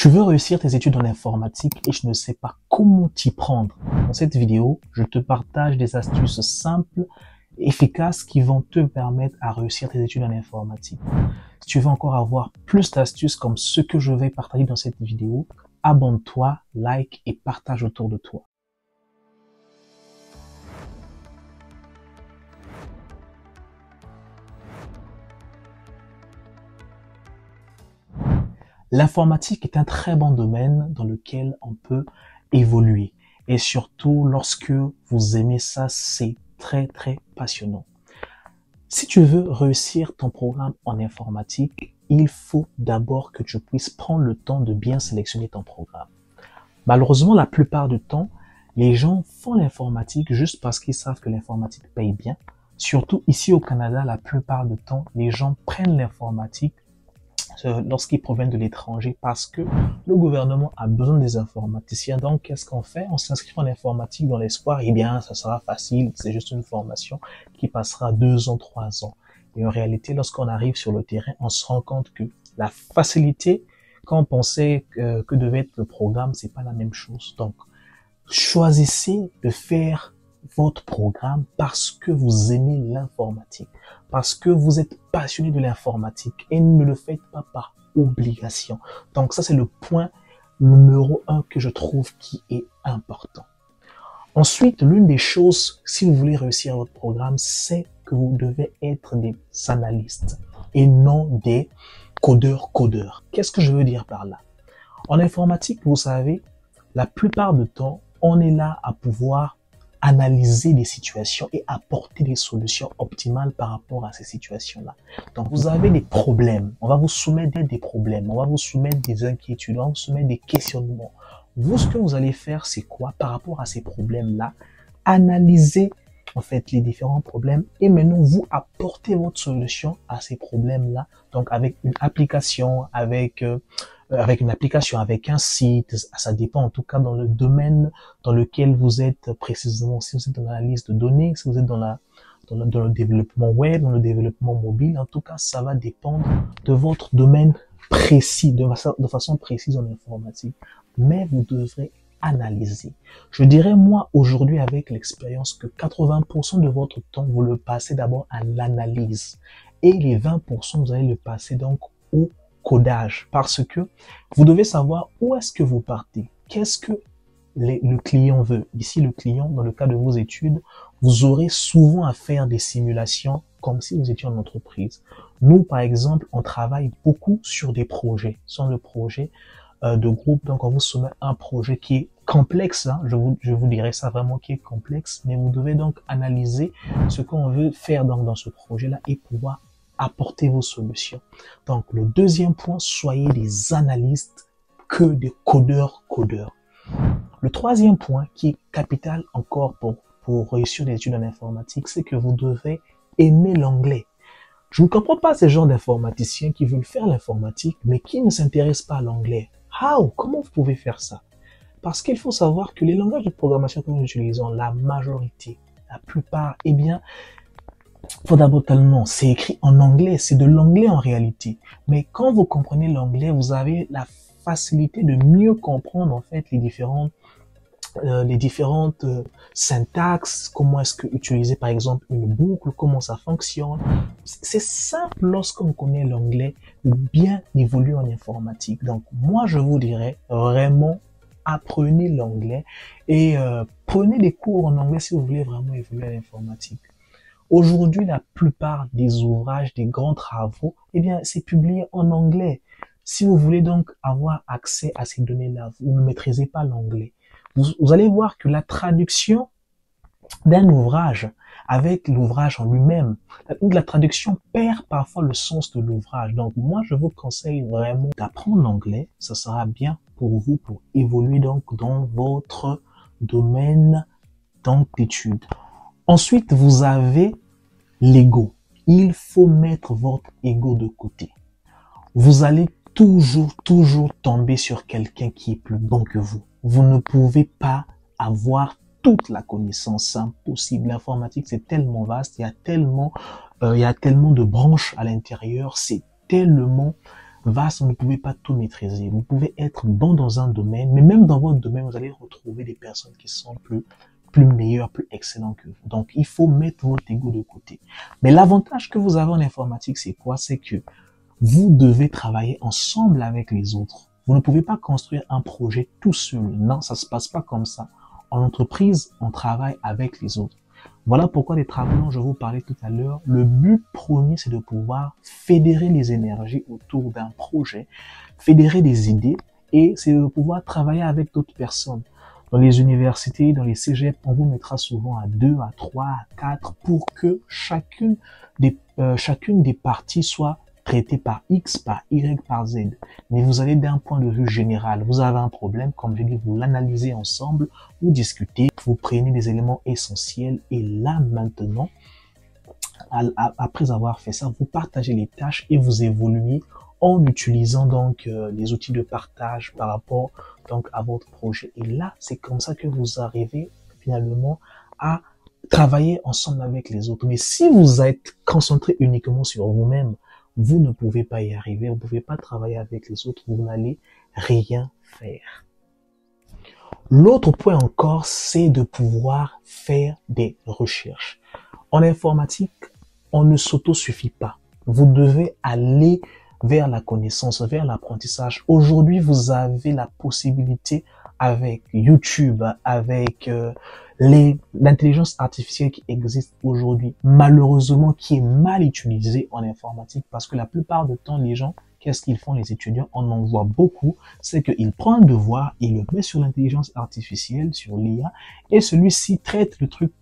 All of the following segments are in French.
Tu veux réussir tes études en informatique et je ne sais pas comment t'y prendre. Dans cette vidéo, je te partage des astuces simples et efficaces qui vont te permettre à réussir tes études en informatique. Si tu veux encore avoir plus d'astuces comme ce que je vais partager dans cette vidéo, abonne-toi, like et partage autour de toi. L'informatique est un très bon domaine dans lequel on peut évoluer. Et surtout, lorsque vous aimez ça, c'est très passionnant. Si tu veux réussir ton programme en informatique, il faut d'abord que tu puisses prendre le temps de bien sélectionner ton programme. Malheureusement, la plupart du temps, les gens font l'informatique juste parce qu'ils savent que l'informatique paye bien. Surtout ici au Canada, la plupart du temps, les gens prennent l'informatique lorsqu'ils proviennent de l'étranger parce que le gouvernement a besoin des informaticiens. Donc, qu'est-ce qu'on fait? On s'inscrit en informatique dans l'espoir, eh bien, ça sera facile, c'est juste une formation qui passera 2 ans, 3 ans. Et en réalité, lorsqu'on arrive sur le terrain, on se rend compte que la facilité, quand on pensait que devait être le programme, c'est pas la même chose. Donc, choisissez de faire votre programme parce que vous aimez l'informatique, parce que vous êtes passionné de l'informatique et ne le faites pas par obligation. Donc ça, c'est le point numéro 1 que je trouve qui est important. Ensuite, l'une des choses, si vous voulez réussir votre programme, c'est que vous devez être des analystes et non des codeurs. Qu'est-ce que je veux dire par là? En informatique, vous savez, la plupart du temps, on est là à pouvoir analyser des situations et apporter des solutions optimales par rapport à ces situations-là. Donc, vous avez des problèmes. On va vous soumettre des problèmes. On va vous soumettre des inquiétudes. On va vous soumettre des questionnements. Vous, ce que vous allez faire, c'est quoi par rapport à ces problèmes-là? Analyser, en fait, les différents problèmes et maintenant, vous apportez votre solution à ces problèmes-là. Donc, avec une application, avec un site, ça dépend en tout cas dans le domaine dans lequel vous êtes précisément. Si vous êtes dans l'analyse de données, si vous êtes dans le développement web, dans le développement mobile, en tout cas, ça va dépendre de votre domaine précis, de façon précise en informatique. Mais vous devrez analyser. Je dirais, moi, aujourd'hui, avec l'expérience, que 80% de votre temps, vous le passez d'abord à l'analyse. Et les 20%, vous allez le passer donc au codage, parce que vous devez savoir où est-ce que vous partez, qu'est-ce que le client veut. Ici, le client, dans le cas de vos études, vous aurez souvent à faire des simulations comme si vous étiez en entreprise. Nous, par exemple, on travaille beaucoup sur des projets, sur le projet de groupe. Donc, on vous soumet un projet qui est complexe, hein. Je vous dirais ça vraiment qui est complexe, mais vous devez donc analyser ce qu'on veut faire dans ce projet-là et pouvoir apporter vos solutions. Donc, le deuxième point, soyez des analystes que des codeurs. Le troisième point, qui est capital encore pour réussir les études en informatique, c'est que vous devez aimer l'anglais. Je ne comprends pas ces genres d'informaticiens qui veulent faire l'informatique, mais qui ne s'intéressent pas à l'anglais. Comment vous pouvez faire ça? Parce qu'il faut savoir que les langages de programmation que nous utilisons, la majorité, la plupart, eh bien, fondamentalement, c'est écrit en anglais, c'est de l'anglais en réalité. Mais quand vous comprenez l'anglais, vous avez la facilité de mieux comprendre en fait les différentes syntaxes, comment est-ce que utiliser par exemple une boucle, comment ça fonctionne. C'est simple lorsqu'on connaît l'anglais de bien évoluer en informatique. Donc moi je vous dirais vraiment apprenez l'anglais et prenez des cours en anglais si vous voulez vraiment évoluer à l'informatique. Aujourd'hui, la plupart des ouvrages, des grands travaux, eh bien, c'est publié en anglais. Si vous voulez donc avoir accès à ces données-là, vous ne maîtrisez pas l'anglais. Vous allez voir que la traduction d'un ouvrage avec l'ouvrage en lui-même, la traduction perd parfois le sens de l'ouvrage. Donc, moi, je vous conseille vraiment d'apprendre l'anglais. Ça sera bien pour vous, pour évoluer donc dans votre domaine d'études. Ensuite, vous avez l'ego. Il faut mettre votre ego de côté. Vous allez toujours tomber sur quelqu'un qui est plus bon que vous. Vous ne pouvez pas avoir toute la connaissance, c'est impossible. L'informatique, c'est tellement vaste, il y a tellement de branches à l'intérieur, c'est tellement vaste, vous ne pouvez pas tout maîtriser. Vous pouvez être bon dans un domaine, mais même dans votre domaine, vous allez retrouver des personnes qui sont plus meilleurs, plus excellents que vous. Donc, il faut mettre votre ego de côté. Mais l'avantage que vous avez en informatique, c'est quoi? C'est que vous devez travailler ensemble avec les autres. Vous ne pouvez pas construire un projet tout seul. Non, ça se passe pas comme ça. En entreprise, on travaille avec les autres. Voilà pourquoi les travaux dont je vous parlais tout à l'heure, le but premier, c'est de pouvoir fédérer les énergies autour d'un projet, fédérer des idées, et c'est de pouvoir travailler avec d'autres personnes. Dans les universités, dans les cégeps, on vous mettra souvent à 2, à 3, à 4 pour que chacune des parties soit traitée par X, par Y, par Z. Mais vous allez d'un point de vue général. Vous avez un problème, comme je dis, vous l'analysez ensemble, vous discutez, vous prenez des éléments essentiels et là maintenant, après avoir fait ça, vous partagez les tâches et vous évoluez en utilisant donc les outils de partage par rapport donc à votre projet. Et là, c'est comme ça que vous arrivez finalement à travailler ensemble avec les autres. Mais si vous êtes concentré uniquement sur vous-même, vous ne pouvez pas y arriver, vous ne pouvez pas travailler avec les autres, vous n'allez rien faire. L'autre point encore, c'est de pouvoir faire des recherches. En informatique, on ne s'auto-suffit pas. Vous devez aller vers la connaissance, vers l'apprentissage. Aujourd'hui, vous avez la possibilité avec YouTube, avec l'intelligence artificielle qui existe aujourd'hui, malheureusement qui est mal utilisée en informatique parce que la plupart du temps, les gens, qu'est-ce qu'ils font les étudiants? On en voit beaucoup, c'est qu'ils prennent un devoir, ils le mettent sur l'intelligence artificielle, sur l'IA, et celui-ci traite le truc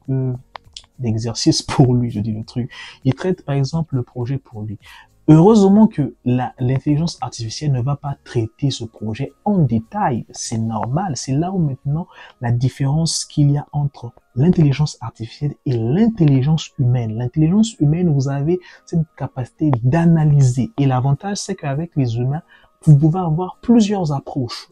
d'exercice pour lui, je dis le truc. Il traite par exemple le projet pour lui. Heureusement que l'intelligence artificielle ne va pas traiter ce projet en détail. C'est normal. C'est là où maintenant la différence qu'il y a entre l'intelligence artificielle et l'intelligence humaine. L'intelligence humaine, vous avez cette capacité d'analyser. Et l'avantage, c'est qu'avec les humains, vous pouvez avoir plusieurs approches.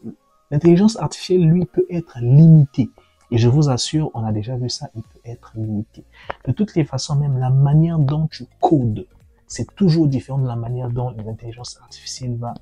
L'intelligence artificielle, lui, peut être limitée. Et je vous assure, on a déjà vu ça, il peut être limité. De toutes les façons, même la manière dont tu codes, c'est toujours différent de la manière dont l'intelligence artificielle va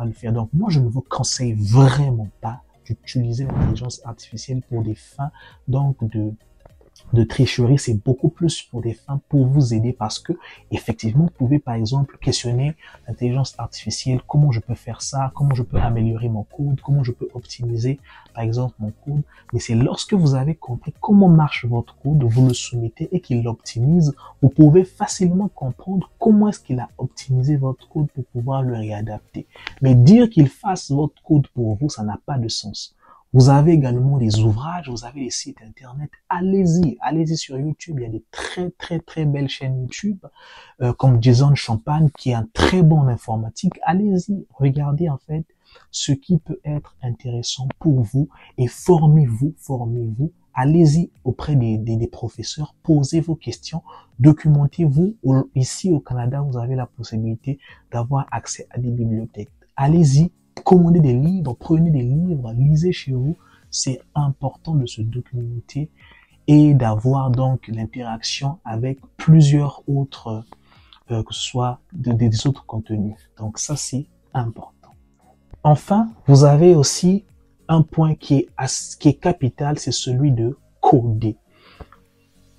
le faire. Donc, moi, je ne vous conseille vraiment pas d'utiliser l'intelligence artificielle pour des fins donc de tricherie. C'est beaucoup plus pour des fins pour vous aider parce que, effectivement, vous pouvez, par exemple, questionner l'intelligence artificielle. Comment je peux faire ça? Comment je peux améliorer mon code? Comment je peux optimiser, par exemple, mon code? Mais c'est lorsque vous avez compris comment marche votre code, vous le soumettez et qu'il l'optimise, vous pouvez facilement comprendre comment est-ce qu'il a optimisé votre code pour pouvoir le réadapter. Mais dire qu'il fasse votre code pour vous, ça n'a pas de sens. Vous avez également des ouvrages, vous avez des sites internet. Allez-y sur YouTube. Il y a des très belles chaînes YouTube, comme Jason Champagne, qui est un très bon informatique. Allez-y, regardez en fait ce qui peut être intéressant pour vous et formez-vous. Allez-y auprès des professeurs, posez vos questions, documentez-vous. Ici au Canada, vous avez la possibilité d'avoir accès à des bibliothèques. Allez-y. Commandez des livres, prenez des livres, lisez chez vous. C'est important de se documenter et d'avoir donc l'interaction avec plusieurs autres, que ce soit des autres contenus. Donc ça, c'est important. Enfin, vous avez aussi un point qui est capital, c'est celui de coder.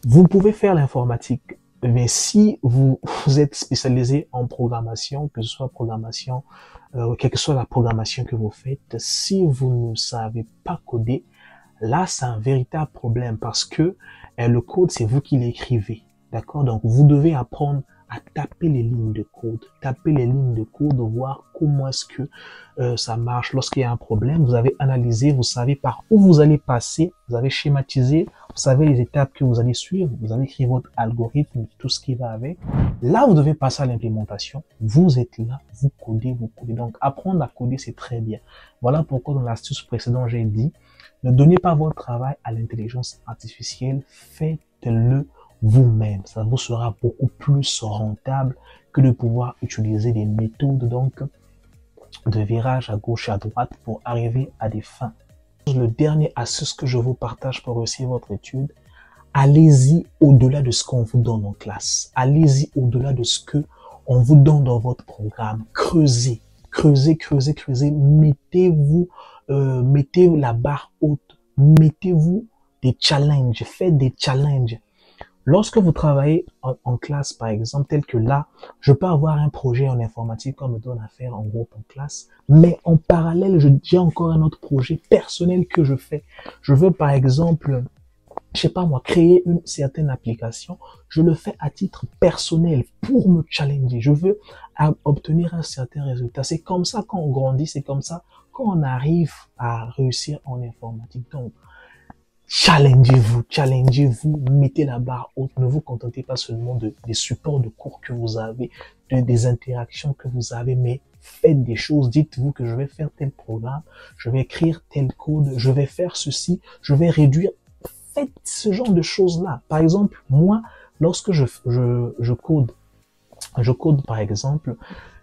Vous pouvez faire l'informatique, mais si vous êtes spécialisé en programmation, que ce soit programmation, quelle que soit la programmation que vous faites, si vous ne savez pas coder, là, c'est un véritable problème parce que le code, c'est vous qui l'écrivez. D'accord? Donc, vous devez apprendre à taper les lignes de code, voir comment est-ce que ça marche. Lorsqu'il y a un problème, vous avez analysé, vous savez par où vous allez passer, vous avez schématisé, vous savez les étapes que vous allez suivre, vous avez écrit votre algorithme, tout ce qui va avec. Là, vous devez passer à l'implémentation. Vous êtes là, vous codez. Donc, apprendre à coder, c'est très bien. Voilà pourquoi dans l'astuce précédente, j'ai dit, ne donnez pas votre travail à l'intelligence artificielle, faites-le vous-même. Ça vous sera beaucoup plus rentable que de pouvoir utiliser des méthodes donc de virage à gauche et à droite pour arriver à des fins. Le dernier astuce que je vous partage pour réussir votre étude, allez-y au-delà de ce qu'on vous donne en classe. Allez-y au-delà de ce que on vous donne dans votre programme. Creusez. creusez, creusez, creusez. Mettez-vous, mettez la barre haute. Mettez-vous des challenges. Faites des challenges. Lorsque vous travaillez en classe, par exemple, tel que là, je peux avoir un projet en informatique qu'on me donne à faire en groupe en classe, mais en parallèle, j'ai encore un autre projet personnel que je fais. Je veux, par exemple, je sais pas moi, créer une certaine application. Je le fais à titre personnel pour me challenger. Je veux obtenir un certain résultat. C'est comme ça qu'on grandit, c'est comme ça qu'on arrive à réussir en informatique. Donc, challengez-vous, challengez-vous, mettez la barre haute. Ne vous contentez pas seulement des supports de cours que vous avez, des interactions que vous avez, mais faites des choses. Dites-vous que je vais faire tel programme, je vais écrire tel code, je vais faire ceci, je vais réduire. Faites ce genre de choses-là. Par exemple, moi, lorsque je code par exemple,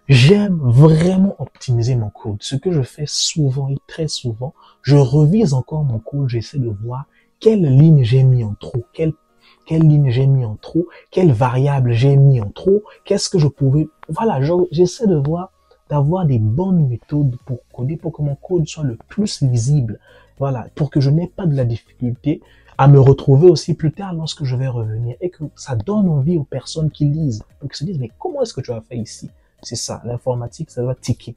j'aime vraiment optimiser mon code. Ce que je fais souvent et très souvent, je revise encore mon code, j'essaie de voir quelle ligne j'ai mis en trop, quelle ligne j'ai mis en trop, quelle variable j'ai mis en trop, qu'est-ce que je pouvais... Voilà, j'essaie de voir, d'avoir des bonnes méthodes pour coder, pour que mon code soit le plus lisible. Voilà, pour que je n'ai pas de la difficulté à me retrouver aussi plus tard lorsque je vais revenir et que ça donne envie aux personnes qui lisent, pour qu'ils se disent, mais comment est-ce que tu as fait ici? C'est ça, l'informatique, ça doit ticker.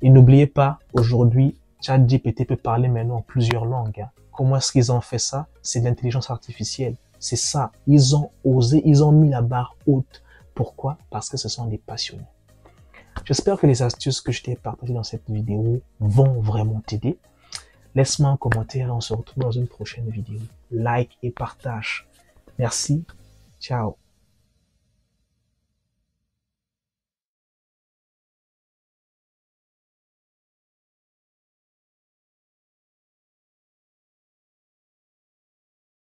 Et n'oubliez pas, aujourd'hui, ChatGPT peut parler maintenant en plusieurs langues. Hein. Comment est-ce qu'ils ont fait ça? C'est de l'intelligence artificielle. C'est ça. Ils ont osé, ils ont mis la barre haute. Pourquoi? Parce que ce sont des passionnés. J'espère que les astuces que je t'ai partagées dans cette vidéo vont vraiment t'aider. Laisse-moi un commentaire et on se retrouve dans une prochaine vidéo. Like et partage. Merci. Ciao.